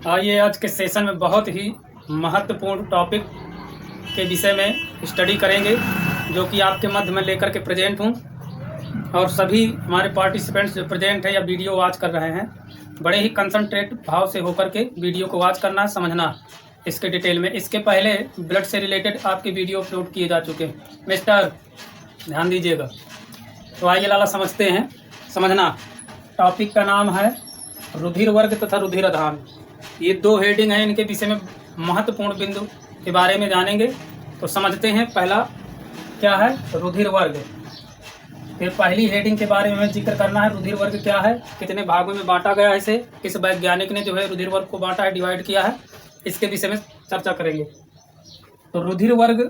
आइए आज के सेशन में बहुत ही महत्वपूर्ण टॉपिक के विषय में स्टडी करेंगे, जो कि आपके मध्य में लेकर के प्रेजेंट हूं। और सभी हमारे पार्टिसिपेंट्स जो प्रेजेंट है या वीडियो वॉच कर रहे हैं, बड़े ही कंसंट्रेट भाव से होकर के वीडियो को वॉच करना, समझना इसके डिटेल में। इसके पहले ब्लड से रिलेटेड आपके वीडियो अपलोड किए जा चुके हैं। मिस्टर ध्यान दीजिएगा। तो आइए लाला समझते हैं। समझना, टॉपिक का नाम है रुधिर वर्ग तथा रुधिर आधान। ये दो हेडिंग हैं, इनके विषय में महत्वपूर्ण बिंदु के बारे में जानेंगे। तो समझते हैं, पहला क्या है रुधिर वर्ग। फिर पहली हेडिंग के बारे में जिक्र करना है, रुधिर वर्ग क्या है, कितने भागों में बांटा गया है, इसे किस वैज्ञानिक ने जो है रुधिर वर्ग को बांटा है, डिवाइड किया है, इसके विषय में चर्चा करेंगे। तो रुधिर वर्ग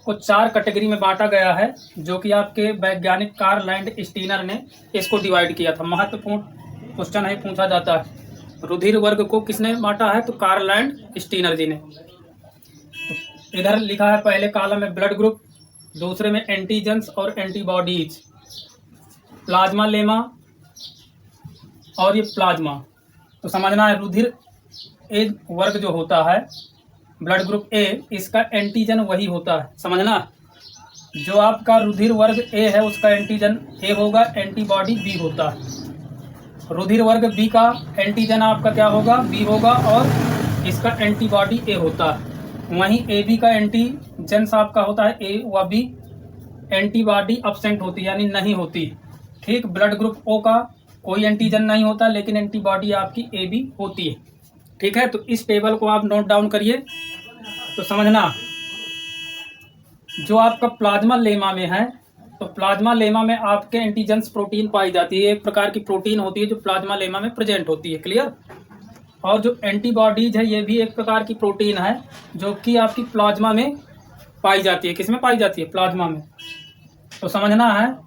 को 4 कैटेगरी में बांटा गया है, जो कि आपके वैज्ञानिक कार्ल लैंड स्टीनर ने इसको डिवाइड किया था। महत्वपूर्ण क्वेश्चन है, पूछा जाता है रुधिर वर्ग को किसने बांटा है, तो कार्ल लैंड स्टीनर जी ने। तो इधर लिखा है पहले कॉलम में ब्लड ग्रुप, दूसरे में एंटीजेंस और एंटीबॉडीज, प्लाज्मा लेमा और ये प्लाज्मा। तो समझना है रुधिर ए वर्ग जो होता है, ब्लड ग्रुप ए, इसका एंटीजन वही होता है। समझना, जो आपका रुधिर वर्ग ए है उसका एंटीजन ए होगा, एंटीबॉडी बी होता है। रुधिर वर्ग बी का एंटीजन आपका क्या होगा, बी होगा, और इसका एंटीबॉडी ए होता है। वहीं ए बी का एंटीजन आपका होता है ए व बी, एंटीबॉडी अब्सेंट होती है यानी नहीं होती। ठीक, ब्लड ग्रुप ओ का कोई एंटीजन नहीं होता, लेकिन एंटीबॉडी आपकी ए बी होती है। ठीक है, तो इस टेबल को आप नोट डाउन करिए। तो समझना, जो आपका प्लाज्मा लेमा में है, तो प्लाज्मा लेमा में आपके एंटीजेंस प्रोटीन पाई जाती है। एक प्रकार की प्रोटीन होती है जो प्लाज्मा लेमा में प्रेजेंट होती है। क्लियर। और जो एंटीबॉडीज है, ये भी एक प्रकार की प्रोटीन है जो कि आपकी प्लाज्मा में पाई जाती है। किसमें पाई जाती है, प्लाज्मा में। तो समझना है,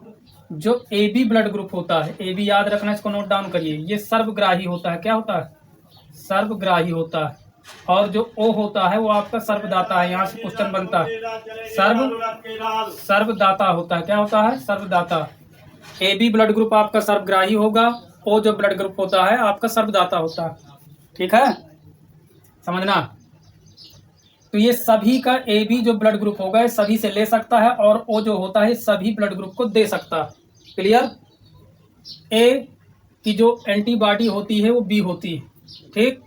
जो ए बी ब्लड ग्रुप होता है, ए बी याद रखना, इसको नोट डाउन करिए, ये सर्वग्राही होता है। क्या होता है, सर्वग्राही होता है। और जो ओ होता है वो आपका सर्वदाता है। यहाँ से क्वेश्चन बनता है, सर्वदाता होता है। क्या होता है, सर्वदाता। ए बी ब्लड ग्रुप आपका सर्वग्राही होगा, ओ जो ब्लड ग्रुप होता है आपका सर्वदाता होता है। ठीक है, समझना। तो ये सभी का ए बी जो ब्लड ग्रुप होगा सभी से ले सकता है, और ओ जो होता है सभी ब्लड ग्रुप को दे सकता है। क्लियर। ए की जो एंटीबॉडी होती है वो बी होती है। ठीक,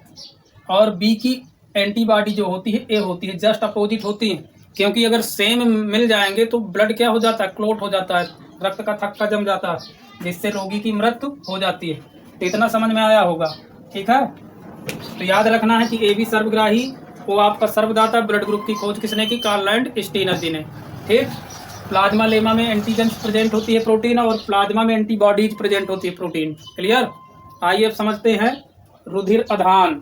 और बी की एंटीबॉडी जो होती है ए होती है, जस्ट अपोजिट होती है। क्योंकि अगर सेम मिल जाएंगे तो ब्लड क्या हो जाता है, क्लोट हो जाता है, रक्त का थक्का जम जाता है, जिससे रोगी की मृत्यु हो जाती है। तो इतना समझ में आया होगा। ठीक है, तो याद रखना है कि ए बी सर्वग्राही, वो आपका सर्वदाता। ब्लड ग्रुप की खोज किसने की, कार्ल लैंड स्टीनर जी ने। ठीक, प्लाज्मा लेमा में एंटीजन प्रेजेंट होती है प्रोटीन, और प्लाज्मा में एंटीबॉडीज प्रेजेंट होती है प्रोटीन। क्लियर। आइए अब समझते हैं रुधिर आधान।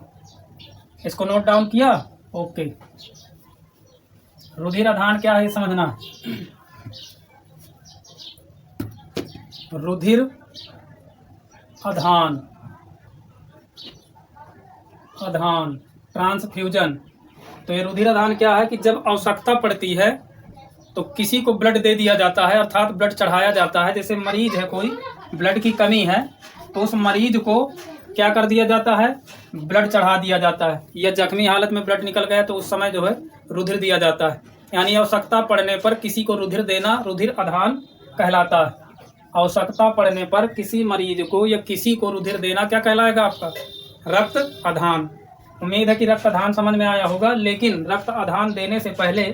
इसको नोट डाउन किया, ओके। रुधिर आधान क्या है समझना। रुधिर आधान, आधान ट्रांसफ्यूजन। तो ये रुधिर आधान क्या है कि जब आवश्यकता पड़ती है तो किसी को ब्लड दे दिया जाता है, अर्थात ब्लड चढ़ाया जाता है। जैसे मरीज है, कोई ब्लड की कमी है, तो उस मरीज को क्या कर दिया जाता है, ब्लड चढ़ा दिया जाता है। या जख्मी हालत में ब्लड निकल गया तो उस समय जो है रुधिर दिया जाता है। यानी आवश्यकता पड़ने पर किसी को रुधिर देना रुधिर आधान कहलाता है। आवश्यकता पड़ने पर किसी मरीज को या किसी को रुधिर देना क्या कहलाएगा, आपका रक्त आधान। उम्मीद है कि रक्त आधान समझ में आया होगा। लेकिन रक्त आधान देने से पहले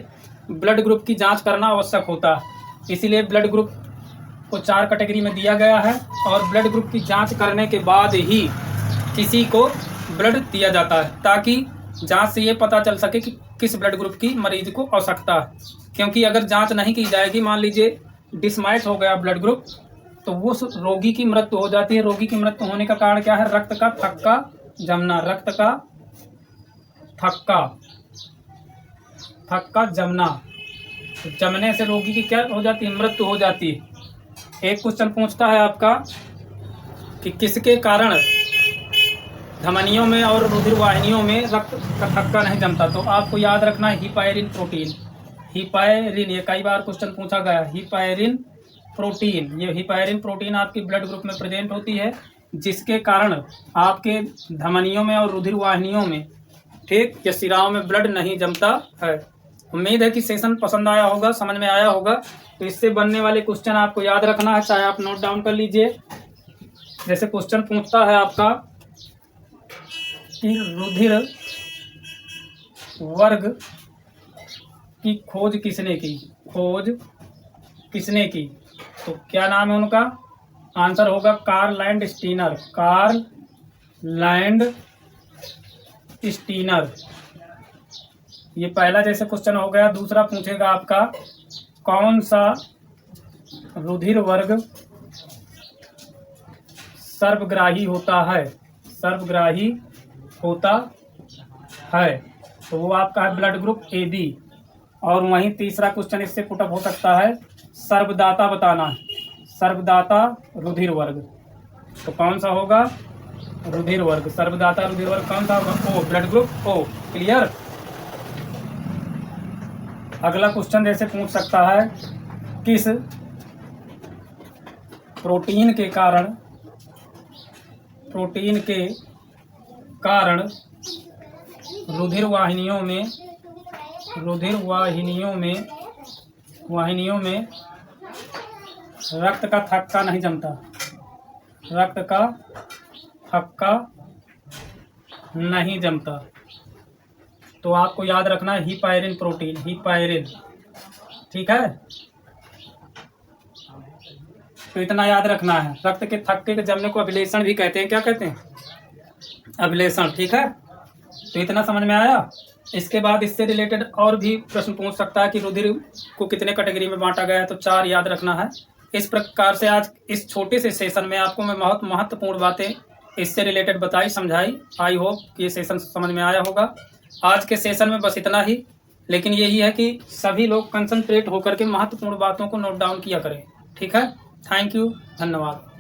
ब्लड ग्रुप की जाँच करना आवश्यक होता है। इसीलिए ब्लड ग्रुप को 4 कैटेगरी में दिया गया है, और ब्लड ग्रुप की जांच करने के बाद ही किसी को ब्लड दिया जाता है, ताकि जांच से ये पता चल सके कि किस ब्लड ग्रुप की मरीज को आवश्यकता है। क्योंकि अगर जांच नहीं की जाएगी, मान लीजिए डिसमैच हो गया ब्लड ग्रुप, तो वो रोगी की मृत्यु हो जाती है। रोगी की मृत्यु होने का कारण क्या है, रक्त का थक्का जमना। रक्त का थक्का जमना, तो जमने से रोगी की क्या हो जाती है, मृत्यु हो जाती है। एक क्वेश्चन पूछता है आपका कि किसके कारण धमनियों में और रुधिर वाहिनियों में रक्त का थक्का नहीं जमता। तो आपको याद रखना है हिपायरिन प्रोटीन। हिपायरिन, ये कई बार क्वेश्चन पूछा गया है। हिपायरिन प्रोटीन, ये हिपायरिन प्रोटीन आपकी ब्लड ग्रुप में प्रेजेंट होती है। जिसके कारण आपके धमनियों में और रुधिर वाहिनियों में, ठीक, या शिराओं में ब्लड नहीं जमता है। उम्मीद है कि सेशन पसंद आया होगा, समझ में आया होगा। तो इससे बनने वाले क्वेश्चन आपको याद रखना है, चाहे आप नोट डाउन कर लीजिए। जैसे क्वेश्चन पूछता है आपका कि रुधिर वर्ग की खोज किसने की, खोज किसने की, तो क्या नाम है उनका? आंसर होगा Karl Landsteiner, Karl Landsteiner. ये पहला जैसे क्वेश्चन हो गया। दूसरा पूछेगा आपका कौन सा रुधिर वर्ग सर्वग्राही होता है, सर्वग्राही होता है, तो वो आपका है ब्लड ग्रुप AB। और वहीं तीसरा क्वेश्चन इससे पुटअप हो सकता है सर्वदाता बताना, सर्वदाता रुधिर वर्ग, तो कौन सा होगा? रुधिर वर्ग, सर्वदाता रुधिर वर्ग कौन सा होगा? O, blood group O। Clear. अगला क्वेश्चन जैसे पूछ सकता है किस प्रोटीन के कारण, प्रोटीन के कारण रुधिर वाहिनियों में, रुधिर वाहिनियों में रक्त का थक्का नहीं जमता, रक्त का थक्का नहीं जमता। तो आपको याद रखना है हिपायरिन प्रोटीन, हिपायरिन, ठीक है। तो इतना याद रखना है। रक्त के थक्के के जमने को अभिलेषण भी कहते हैं। क्या कहते हैं? अभिलेषण, ठीक है। तो इतना समझ में आया। इसके बाद इससे रिलेटेड और भी प्रश्न पूछ सकता है कि रुधिर को कितने कैटेगरी में बांटा गया है, तो 4 याद रखना है। इस प्रकार से आज इस छोटे से सेशन में आपको मैं बहुत महत्वपूर्ण बातें इससे रिलेटेड बताई, समझाई। आई होप कि ये सेशन समझ में आया होगा। आज के सेशन में बस इतना ही, लेकिन यही है कि सभी लोग कंसंट्रेट होकर के महत्वपूर्ण बातों को नोट डाउन किया करें, ठीक है। थैंक यू, धन्यवाद।